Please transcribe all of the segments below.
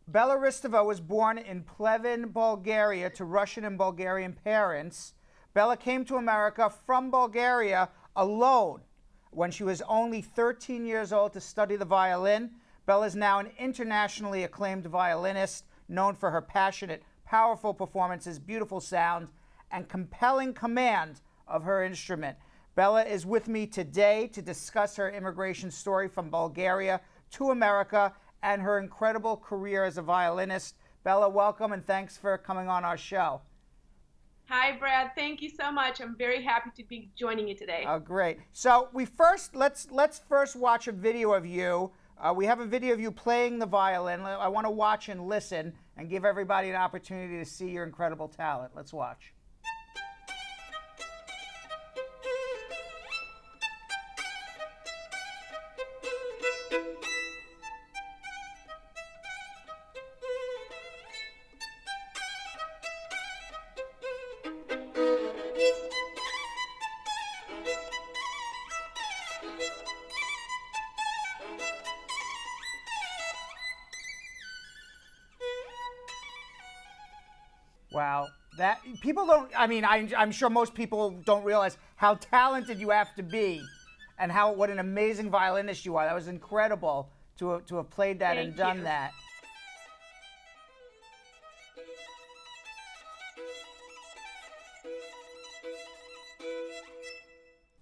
Bella Hristova was born in Pleven, Bulgaria, to Russian and Bulgarian parents. Bella came to America from Bulgaria alone when she was only 13 years old to study the violin. Bella is now an internationally acclaimed violinist, known for her passionate, powerful performances, beautiful sound, and compelling command of her instrument. Bella is with me today to discuss her immigration story from Bulgaria to America and her incredible career as a violinist. Bella, welcome and thanks for coming on our show. Hi, Brad. Thank you so much. I'm very happy to be joining you today. Oh, great. So let's first watch a video of you. We have a video of you playing the violin. I want to watch and listen and give everybody an opportunity to see your incredible talent. Let's watch. Wow, that people don't. I mean, I'm sure most people don't realize how talented you have to be, and what an amazing violinist you are. That was incredible to have played that and done that.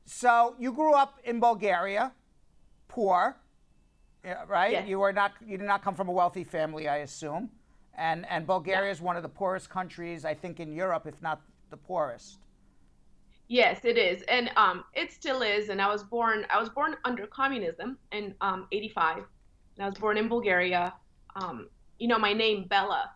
So you grew up in Bulgaria, poor, right? Yes. You did not come from a wealthy family, I assume. And Bulgaria is one of the poorest countries, I think, in Europe, if not the poorest. Yes, it is, and it still is. And I was born under communism in '85. And I was born in Bulgaria. My name Bella.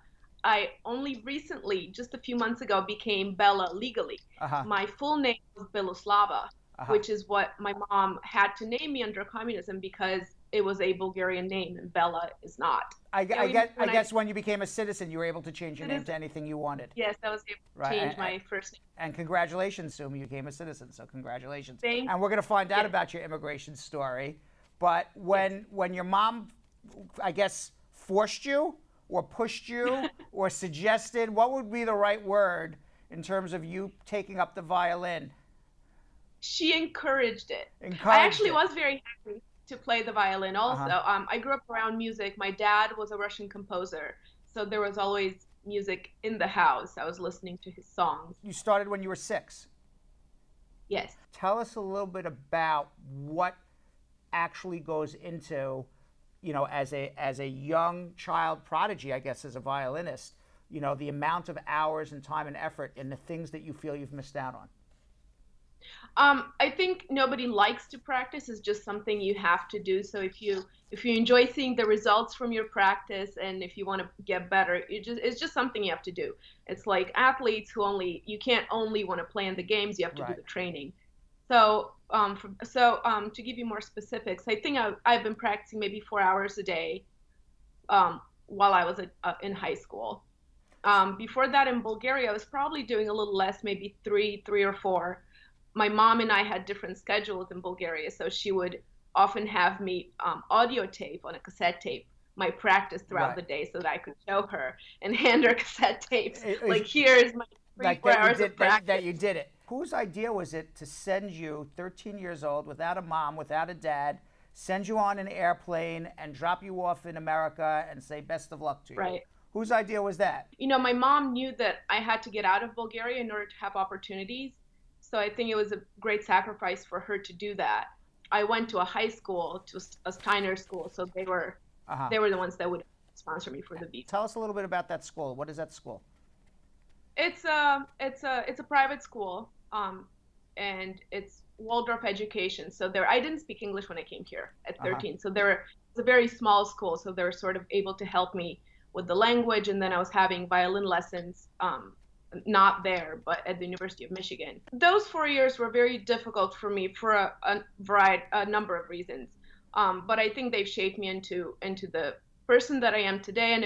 I only recently, just a few months ago, became Bella legally. My full name was Biloslava, which is what my mom had to name me under communism because it was a Bulgarian name and Bella is not. I guess when you became a citizen, you were able to change your name to anything you wanted. Yes, I was able to change my first name. And congratulations, Sue, you became a citizen, so congratulations. Thank you. And we're going to find out about your immigration story. But when your mom, I guess, forced you or pushed you or suggested, what would be the right word in terms of you taking up the violin? She encouraged it. I actually was very happy to play the violin also. I grew up around music. My dad was a Russian composer, so there was always music in the house. I was listening to his songs. You started when you were 6? Yes. Tell us a little bit about what actually goes into, as a young child prodigy, I guess, as a violinist, the amount of hours and time and effort and the things that you feel you've missed out on. I think nobody likes to practice. It's just something you have to do. So if you enjoy seeing the results from your practice and if you want to get better, it's just something you have to do. It's like athletes you can't only want to play in the games, you have to do the training. So to give you more specifics, I think I've been practicing maybe 4 hours a day while I was in high school. Before that in Bulgaria, I was probably doing a little less, maybe three or four. My mom and I had different schedules in Bulgaria, so she would often have me audio tape on a cassette tape my practice throughout the day so that I could show her and hand her cassette tapes. Here's my 4 hours of practice. That you did it. Whose idea was it to send you, 13 years old, without a mom, without a dad, send you on an airplane and drop you off in America and say best of luck to you? Right. Whose idea was that? My mom knew that I had to get out of Bulgaria in order to have opportunities. So I think it was a great sacrifice for her to do that. I went to a high school, to a Steiner school, so they were the ones that would sponsor me for the visa. Tell us a little bit about that school. What is that school? It's a private school, and it's Waldorf education. So I didn't speak English when I came here at 13. So it's a very small school. So they were sort of able to help me with the language, and then I was having violin lessons. Not there, but at the University of Michigan. Those 4 years were very difficult for me for a number of reasons. But I think they've shaped me into the person that I am today. And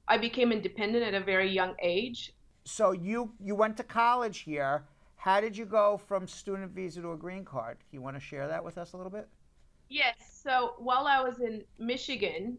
I became independent at a very young age. So you went to college here. How did you go from student visa to a green card? You want to share that with us a little bit? Yes. So while I was in Michigan,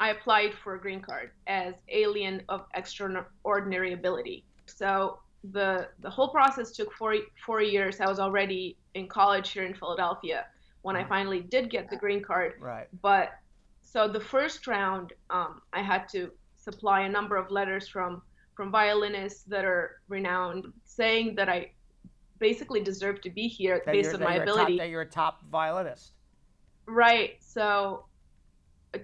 I applied for a green card as alien of extraordinary ability. So the whole process took 4 years. I was already in college here in Philadelphia when I finally did get the green card. Right. But so the first round, I had to supply a number of letters from violinists that are renowned, saying that I basically deserve to be here based on my ability. That you're a top violinist. Right. So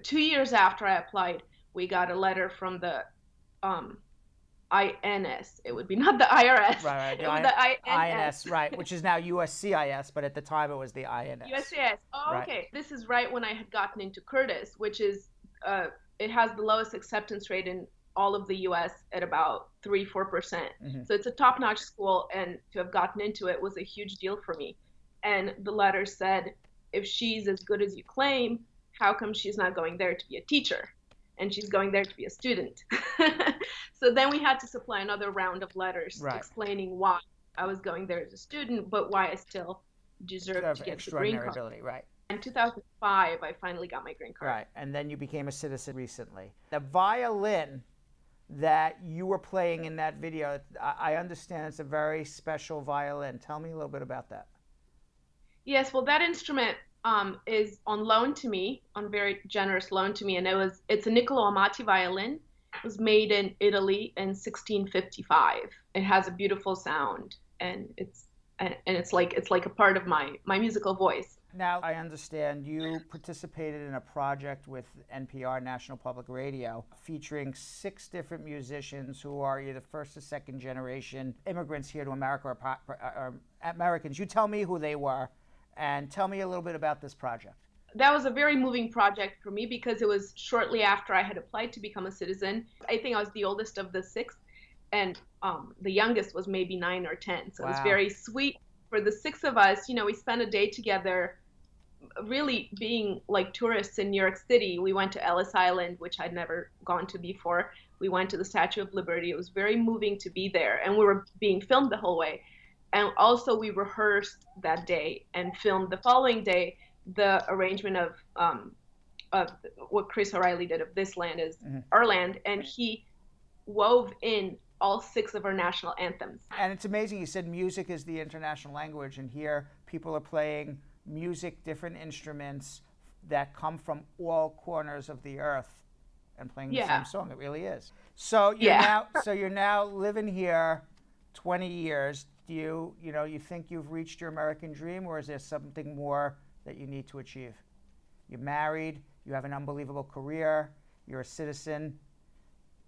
2 years after I applied, we got a letter from the INS. It would be not the IRS. Right. It was the INS, right, which is now USCIS, but at the time it was the INS. USCIS. Oh, Right. okay. This is right when I had gotten into Curtis, which is it has the lowest acceptance rate in all of the U.S. at about 3-4%. So it's a top-notch school, and to have gotten into it was a huge deal for me. And the letter said, if she's as good as you claim, how come she's not going there to be a teacher? And she's going there to be a student. So then we had to supply another round of letters explaining why I was going there as a student, but why I still deserved to get the green card. Ability, right. In 2005, I finally got my green card. Right, and then you became a citizen recently. The violin that you were playing in that video, I understand it's a very special violin. Tell me a little bit about that. Yes, well, that instrument is on loan to me, on very generous loan to me, and it's a Niccolo Amati violin. It was made in Italy in 1655. It has a beautiful sound, and it's like a part of my musical voice. Now, I understand you participated in a project with NPR, National Public Radio, featuring 6 different musicians who are either first or second generation immigrants here to America or Americans. You tell me who they were, and tell me a little bit about this project. That was a very moving project for me because it was shortly after I had applied to become a citizen. I think I was the oldest of the 6, and the youngest was maybe 9 or 10. So It was very sweet for the 6 of us. You know, we spent a day together, really being like tourists in New York City. We went to Ellis Island, which I'd never gone to before. We went to the Statue of Liberty. It was very moving to be there, and we were being filmed the whole way. And also we rehearsed that day and filmed the following day the arrangement of what Chris O'Reilly did of This Land Is Our Land, and he wove in all 6 of our national anthems. And it's amazing, you said music is the international language, and here people are playing music, different instruments that come from all corners of the earth and playing the same song. It really is. So you're now living here 20 years. Do you think you've reached your American dream, or is there something more that you need to achieve? You're married, you have an unbelievable career, you're a citizen.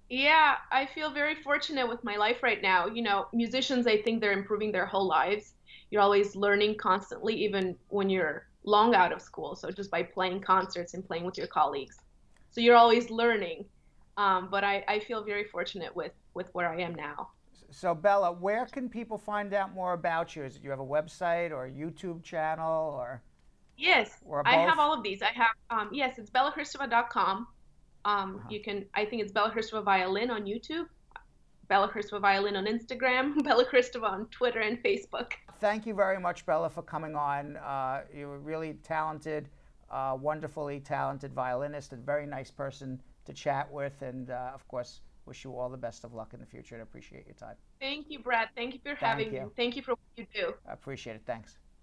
Yeah, I feel very fortunate with my life right now. You know, musicians, I think they're improving their whole lives. You're always learning constantly, even when you're long out of school. So just by playing concerts and playing with your colleagues. So you're always learning. But I feel very fortunate with where I am now. So Bella, where can people find out more about you? Do you have a website or a YouTube channel or? Yes, or I have all of these. I have, yes, it's bellahristova.com. You can, I think it's Bella Hristova Violin on YouTube, Bella Hristova Violin on Instagram, Bella Hristova on Twitter and Facebook. Thank you very much, Bella, for coming on. You're a really talented, wonderfully talented violinist, a very nice person to chat with, and of course, wish you all the best of luck in the future and appreciate your time. Thank you, Brad. Thank you for having me. Thank you for what you do. I appreciate it. Thanks.